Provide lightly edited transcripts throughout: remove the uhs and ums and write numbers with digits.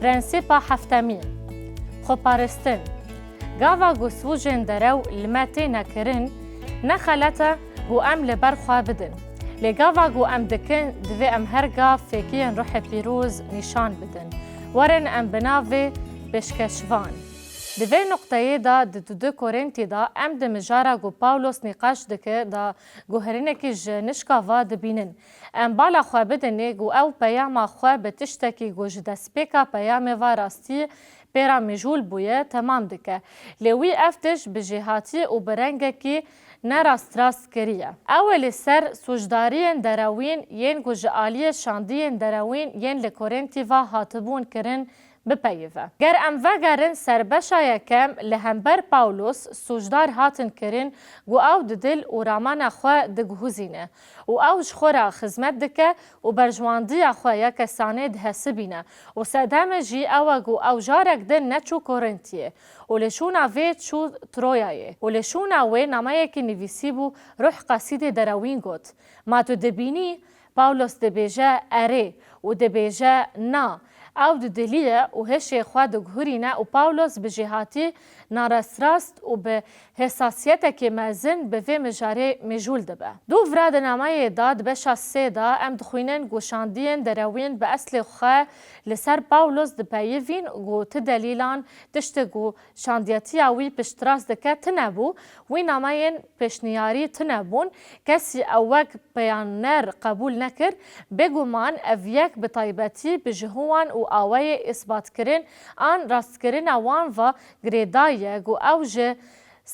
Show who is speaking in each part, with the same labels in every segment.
Speaker 1: پرنسیپا هفتمین خوپارستن گاوا گو سوژن درو لماتی نکرن نخلتا گو ام لبر خواه بدن لگاوا گو ام دکن دوی ام هرگا فکیان روح پیروز نشان بدن ورن ام بناوی بشکشوان دوی نقطه دا دو کورنتی دا ام دمجارا گو پاولوس نقاش دکه دا گو هرینکی جنشکا وا دبینن ام بالا خواه بدنه گو او پیاما خواه بتشتکی گو جدسپیکا پیام و راستی پیرا مجول بویه تمام دکه لوی افتش بجهاتی و برنگه کی نراست کریه. اول سر سوجدارین دراوین ین گو جعالی شاندین دراوین ین لکورنتی و هاتبون کرن بپیوه. گر ام وگرن سربشا یکم لهمبر پاولوس سوجدار هاتن کرن گو او دل و رامان خواه دگهوزینه و او جخورا خزمت دکه و برجواندی خواه یک سانه دهسبینه و سدام جی او گو او جارک دن نچو کورنتیه و لشونا وی چو ترویایه و لشونا وی نامه که نویسی بو روح قصید دراوین گوت ما تو دبینی پاولوس دبیجه اره و دبیجه نا او دلیه و هشی خواه دگهورینه و پاولوس بجهاتی نارست و به حساسیت که مزن به وی مجاره مجول دبه. دو وراد نامه داد بشا سه دا ام دخوینن گوشاندین دروین به اصل خواه لسر پاولوس دپیوین گو تدلیلان تشت گو شاندیتی اوی پشتراس دکه تنبو وی نامه پشنیاری تنبون کسی اوک پیانر قبول نکر بگو من اویک بطایبتی بجهوان و آوه اثبات کرن آن راست کرن اوان و گریدای گو اوج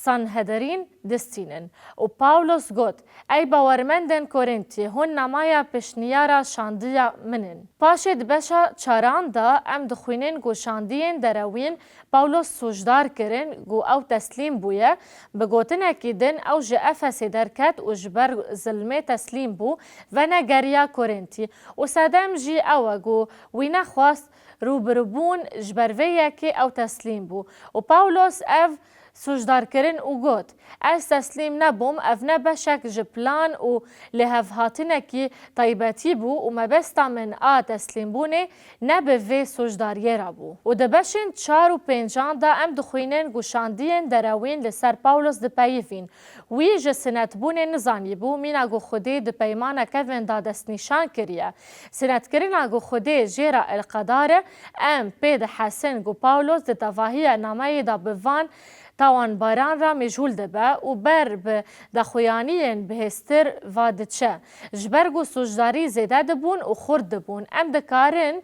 Speaker 1: سانهدرین دستینن و پاولوس گوت ای باورمندن کورنتی هون نمایا پشنیارا شاندیا منن پاشد بشا چاران دا ام دخوینن گو شاندین دروین پاولوس سوجدار کرن گو او تسلیم بویا بگوتن اکیدن او جه افس درکت و جبر ظلمه تسلیم بو و نگریا کورنتی و سادم جی او گو وینا خواست روبربون جبرویه که او تسلیم بو و پاولوس او سوجدار کرن و گوت از تسلیم نبوم اف نبشک جپلان و لحف هاتنه کی طیبتی بو و مبستا من تسلیم بونه نبه وی سوجداریه را بو و دبشن 4 و 5 دا ام دخوینن گوشاندین دروین لسر پاولوس دپیفین وی جسنت بونه نزانی بو مینا گو خوده دپیمانه کفن دا دست نشان کریه سنت کرن گو خوده جیرا القداره ام پید حسن گو پاولوس دتواهی نامه دا بوان تاوان باران را مجهول دبه و بر به دخویانین بهستر وادچه جبرگو سوجداری زیده دبون و خورد دبون ام دکارن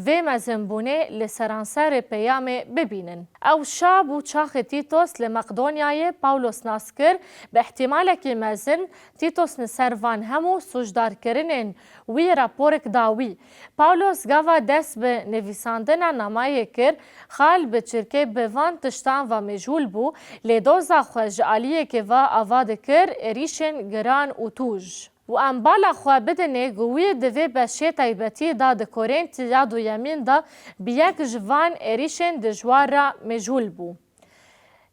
Speaker 1: و مزنبونه لسرانسر پیام ببینن او شاب و چاخ تیتوس لمقدونیای پاولوس ناسکر به احتمال که مزن تیتوس نسروان همو سوجدار کرنن وی راپورک داوی پاولوس گاوا دست به نویساندن نامه کر خال به چرکه بوان تشتان و مجهول بو لیدوزا خوش علیه که و آواد کر اریشن گران و توج و ام بالا خواه بدنه گوی دوی بشه طیبتی دا دکورنتی یاد و یمین دا بیک جوان اریشن دجوار را مجهول بو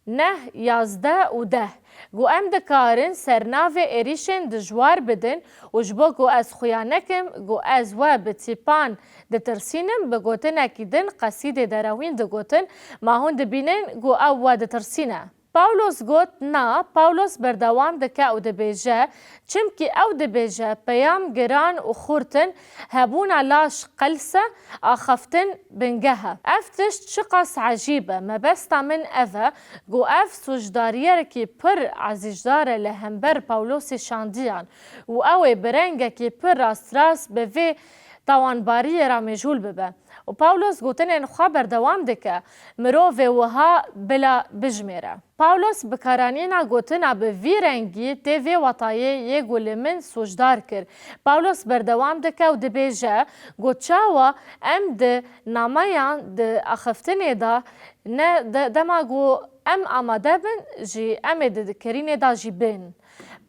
Speaker 1: 9 11 و 10 گو ام دکارن سرناو اریشن دجوار بدن و جبو گو از خویانکم گو از و بتیپان دترسینم بگوتن اکیدن قصید دراوین دگوتن ما هون دبینن گو او و دترسینه پاولوس گوت نا پاولوس بردوام دکه او دبیجه چمکی او دبیجه پیام گران و خورتن هبون علاش قلسه آخفتن بنگهه افتش چقاس عجیبه مبستا من اوه گو اف سوجداریه که پر عزیجداره لهمبر پاولوس شاندیان و او برنگه که پر راست به وی توانباری را مجهول ببه و پاولوس گوتن این خواه بردوام دکه مروف وها بلا بجمیره پاولوس بکارانینا گوتنا به وی رنگی تیوی وطایه یه گول من سوجدار کر پاولوس بردوام دکه و دبیجه گوتچاوا ام ده نامایان ده اخفتنی دا نه دما گو ام آماده بن جی ام ده کرینی دا جی بین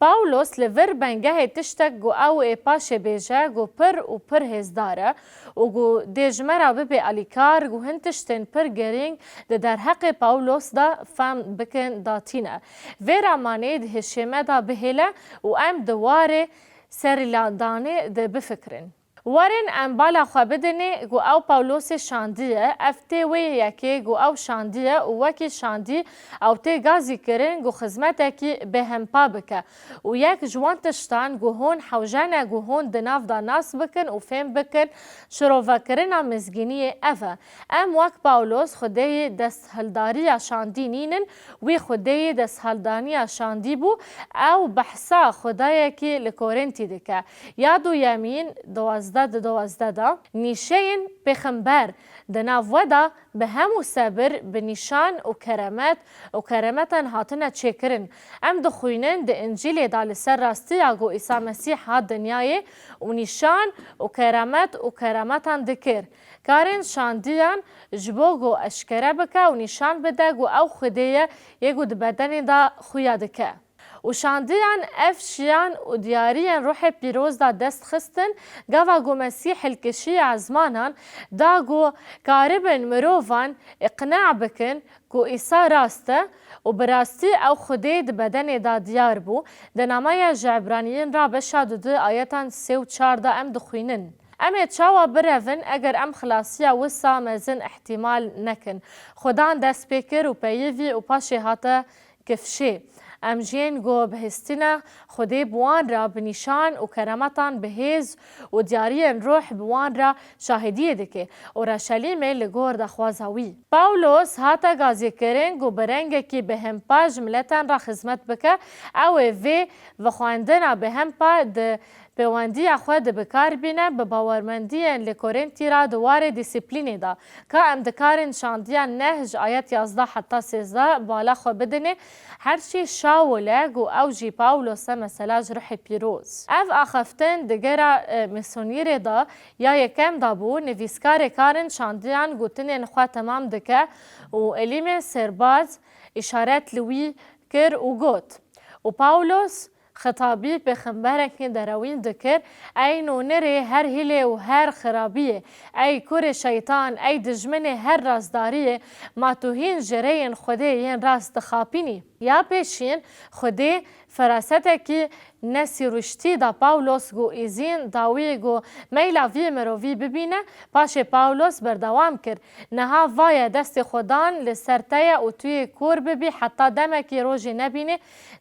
Speaker 1: پاولوس لور بنگه تشتک گو او ای پاشه بیجه گو پر و پر هزداره و گو دیجمرا ببی الیکار گو هنتشتن پر گرینگ ده در حق پاولوس دا فهم بکن داتینه ویرا مانه ده هشیمه دا بهیله و ام دواره سریلاندانه ده بفکرن ورن ام بالا خو بدنه گو او پاولوس شاندیه افته وی یکی گو او شاندیه و وکی شاندی او ته گازی کرن گو خدمت کی به هم پا بکه و یک جوان تشتان گو هون حوجانه گو هون دناف دا ناس بکن و فهم بکن شروع کرنا مزگینی اوه ام وک پاولوس خدای دست هلداری شاندی نینن وی خدای دست هلدانی شاندی بو او بحثا خدای کی لکورنتی دکه یادو یمین دوازده دا نیشین پیغمبر دناف ودا به همو صبر به نشان و کرامتن هاتنه چکرن ام دخوینن ده انجیل دا لسر راستی اگو عیسی مسیح ها دنیای و نشان و کرامتن دکر کارن شاندیان جبو گو اشکره بکه و نشان بده گو او خدیه یگو ده بدن دا خویا دکه و شاندیان افشیان و دیاریان روح پیروز دا دست خستن گوا گو مسیح الکشی عزمانان دا گو کاربن مروفان اقناع بکن گو ایسا راسته و براستی او خودی ده بدن دا دیار بو ده نامای جعبرانیین را بشاد ده آیتان 3 و 4 دا ام دخوینن ام تشاوا برفن اگر ام خلاصیا وسا مزن احتمال نکن خدان دست پیکر و پیوی و پاشی هاته کفشه ام جین گو بهستنا خدای بوان را بنشان و کرامتان بهز و دیارین روح بوان را شاهدیه دکه و رشلیم لگور دخوازاوی پاولوس هاتا گازی کرن گو برنگه کی به هم پا جملتان را خدمت بکه او وی و خواندنا به هم پا ده پیوندی خود بکار بینه به باورمندی لکورنتی را دوار دیسیپلینی دا که ام دکارن شاندیان نهج آیت 11 حتی 13 بالا خو بدنه هرچی شاوله گو او جی پاولوس مثلا جرح پیروز اف آخفتن دگرا میسونیر دا یا یکم دا بو نویسکار کارن شاندیان گوتنین خوا تمام دکه و علیم سرباز اشارت لوی کر و گوت و پاولوس خطابی پیغمبرکی دروین دکر ای نونره هر هیله و هر خرابیه ای کور شیطان ای دجمن هر رازداریه ما توهین جرین خوده ین راز دخاپینی یا پیشین خوده فراسته کی نسی رشتی دا پاولوس گو ایزین داوی گو میلا وی مروی ببینه پاش پاولوس بردوام کرد نها وای دست خودان لسرتیا و توی کور ببی حتی دمکی روژی نبینه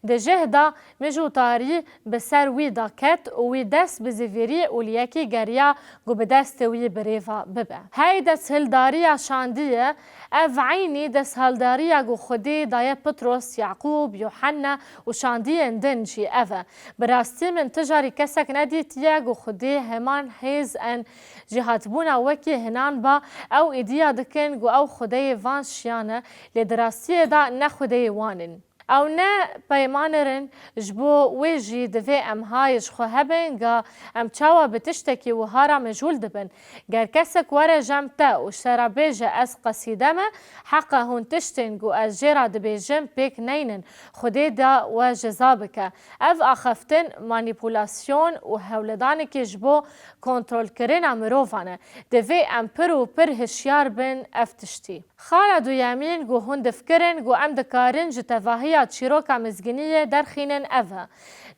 Speaker 1: ده جهدا مجو تاری بسر وی دا کت و وی دست بزیویری و لیکی گریا گو به دست وی بریفا ببه های دست هلداری شاندیه اف عینی دست هلداری گو خودی دای پتروس یعقوب یوحنا و شاندیه اندن جی اوه براستی من تجاری کسک ندیت یگو خودی همان حیز ان جهات بونا وکی هنان با او ایدیا دکن گو او خودی وان شیانه لدراستی دا نه خودی وانن او نه پیمانرن جبو ویجی دوی ام هایش خو هبن گا ام چاوا بتشتکی و هارا مجهول دبن گر کسک وره جمتا و شرا بیجه از قصیده ما حقا هون تشتن گو از جیرا دبیجم پیک نینن خودی دا و جزابکه اف آخفتن مانیپولاسیون و هولدانی که جبو کنترول کرن مروفانه دوی ام پر و پر هشیار بن اف تشتی خالد و یمین گو هون دفکرن گو ام دکارن جتواهی چیروکا مزگینیه درخینن اوه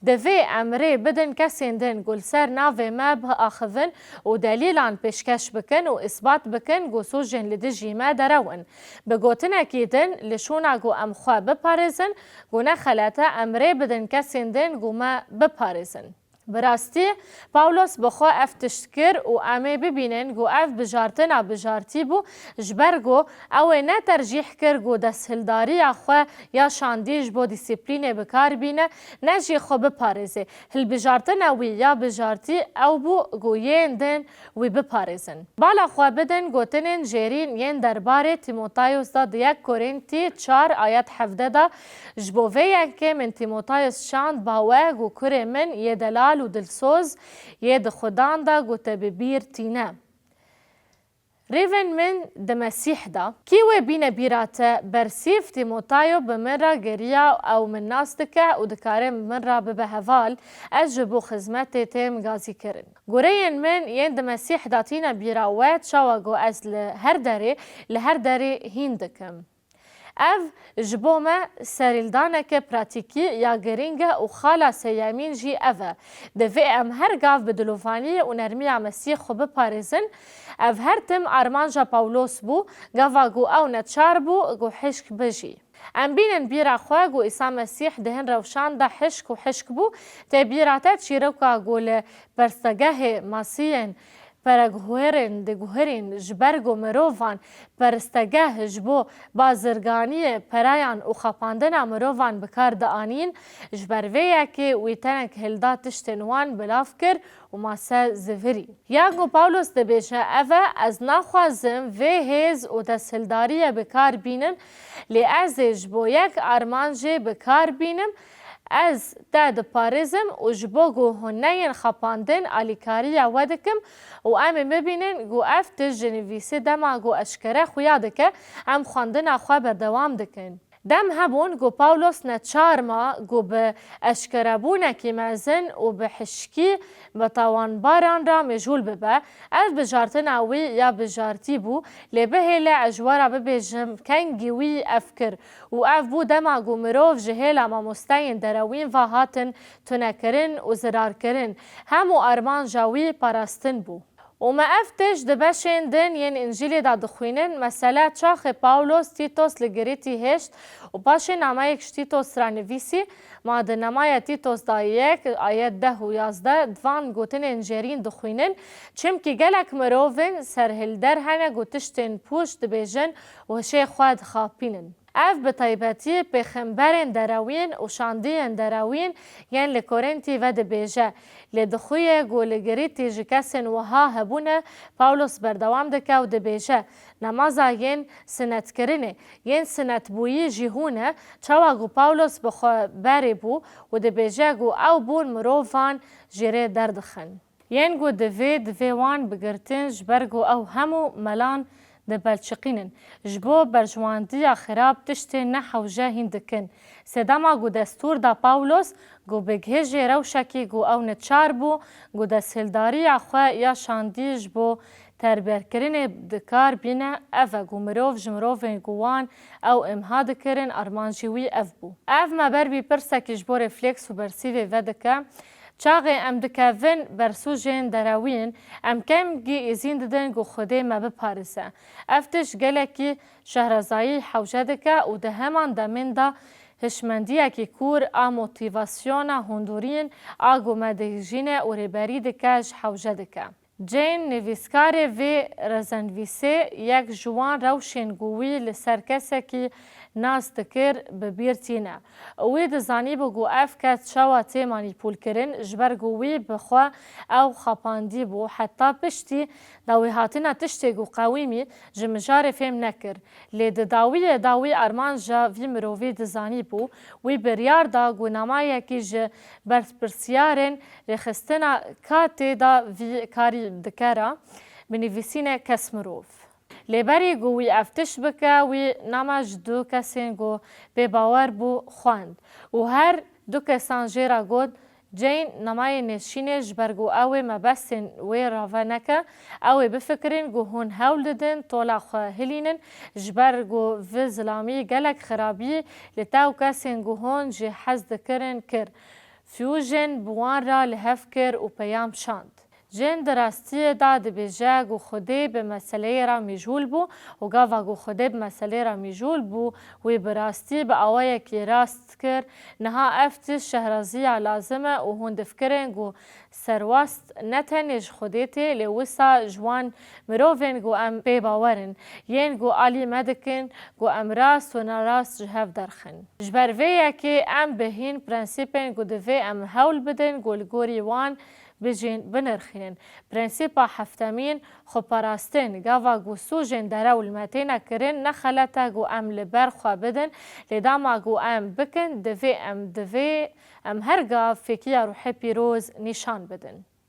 Speaker 1: دوی امره بدن کسیندن گل سر ناوه ما به آخوین و دلیلان پیشکش بکن و اثبات بکن گو سوجن لدجی ما درون بگوتن اکیدن لشونا گو ام خواه بپارزن گو نخلاته امره بدن کسیندن گو ما بپارزن براستی پاولوس بخوا اف تشکر و امه ببینن گو اف بجارتنا بجارتی بو جبرگو او نه ترجیح کر گو دستهلداری اخوا یا شاندیج بو دیسیپلین بکار بینه نجی خو بپارزه هل بجارتنا وی یا بجارتی او بو گو ین دن وی بپارزن بالا خوا بدن گوتنن جیرین ین درباره تیموتایوس دا دیک کورینتی 4 آیت 17 دا جبوه که من تیموتایوس شاند باوه گو کره من یه دلال و دلسوز یه ده خدان دا گو تببیر تینه ریون من ده مسیح دا کیوه بینه بیراته برسیف تیموتایو بمن را گریا او من ناس دکه و دکاره من را ببهوال از جبو خزمت تیم گازی کرن گورین من ین ده مسیح دا تینه بیراوات شاوگو از لهر داره هین دکم اف جبو ما سریلدانک پراتیکی یا گرینگه و خالا سیامین جی اوه دوی ام هر گاو بدلوفانی و نرمی مسیح خوب پارزن اف هر تم آرمانجا پاولوس بو گاوا گو او نتشار بو گو حشک بجی ام بینن بیرا خواه گو عیسی مسیح دهن روشان ده حشک و حشک بو ته بیراتت چیروکا گول برستگاه ماسیین پرگوهرین دگوهرین جبرگو مروفان پرستگاه جبو بازرگانی پرایان و خپاندن مروفان بکار دانین جبرویه که ویتنک هلدا تشتنوان بلاف کر و ماسه زفری. یانگو پاولوس دبیشه اوه از نخوازم و هیز و دستهلداری بکار بینم لی از جبو یک آرمانجه بکار بینم از داد پارزم و جبو گو هنین خپاندن آلیکاری ودکم و ام مبینن گو افتش جنویسی دما گو اشکره خویادکه ام خواندن خواه بردوام دکن. دم هبون گو پاولوس نتشار ما گو به اشکربونه کی مزن و به حشکی بتوان باران را مجهول ببه اف بجارتن اوی یا بجارتی بو لبه هیله اجوارا ببیجم کنگیوی افکر و اف بو دما گو مروف جهیلا ما مستین دروین و هاتن تنکرن و زرار کرن همو ارمان جاوی پاراستن بو. وما افتش دبشن دن ين انجيلي دا دخوينن مسألة چاخ پاولوس تيتوس لگريتي هشت و باشه نامايك تيتوس رانويسي ما ده نامايا تيتوس دا يك آيات 10 و 11 دوان گوتن انجيرين دخوينن چمكي گلك مروفن سرهلدر هنه گوتشتن پوش دبيجن و هشه خواد خابينن. اف به طیبتی پیغمبرین دراوین و شاندین دراوین یعن لکورنتی و دبیجه لدخوی گولگریتی جکسن وها هبونه پاولوس بردوام دکه و دبیجه نمازا ین سنت کرنه ین سنت بویی جیهونه چوا گو پاولوس بخوا بری بو و دبیجه گو او بون مروفان جیره دردخن ین گو دوی وان بگرتن جبرگو او همو ملان دبلچقینن جبو برجواندی خراب تشتی نحو جاهین دکن سدما گو دستور دا پاولوس گو بگهجی روشکی گو او نتشار بو گو دستهلداری خواه یا شاندی جبو تربیر کرن دکار بینه اف گو مروف جمروفین گوان او امهاد کرن ارمانجیوی اف بو اف ما بر بی پرسکی جبو رفلکس و برسیوی ودکه چاقی ام دکوین برسوجین دراوین ام کم گی ازین ددن گو خوده ما بپارسه. افتش گلکی شهرزایی حوجه دکه و ده همان دمین دا هشمندیه که کور آ موتیواسیون هندورین آگو مدهجین و ریبری دکهش حوجه دکه. جین نویسکار و رزنویسه یک جوان روشن گویی لسرکسه که ناس دکر ببیرتینه. اوی دزانی بگو اف کت شواتی مانیپول کرن جبر گویی بخوا او خپاندی بو حتی پشتی داوی هاتینا تشتی گو قویمی جمجار فهم نکر. لید داوی ارمان جا وی مرووی دزانی بو وی بریار دا گو نمایه که جه برسیارن رخستنا کاتی دا وی کاری دکره بنویسین کس مروف. لبری گوی افتش بکه وی نماج دو کسین گو به باور بو خواند و هر دو کسان جیرا گود جین نمای نشینش برگو اوی مبسین وی راوه نکه اوی بفکرین گو هون هول ددن طولا خواه هلینن جبرگو و ظلامی گلک خرابی لتاو کسین گو هون جی حز دکرن کر فیوژن بوان را لحف کر و پیام شاند. جن دراستی دا دبیجه گو خوده به مسئله را میجول بو و گاوا گو خوده به مسئله را میجول بو وی براستی به آوه که راست کر نها افتش شهرازی لازمه و هون دفکرن گو سرواست نتنج خوده تی لوسا جوان مروفن گو ام بی باورن ین گو آلی مدکن گو ام راست و نراست جهف درخن جبرویه که ام بهین پرنسیپن گو دوی ام هول بدن گو لگوری وان بجین بنرخینن. پرنسیپا هفتمین خو پاراستن گاوا گو سوجن دراول متینا کرن نخلتا گو ام لبر خوا بدن لداما گو ام بکن دوی ام هرگا فکیه روح پیروز نشان بدن.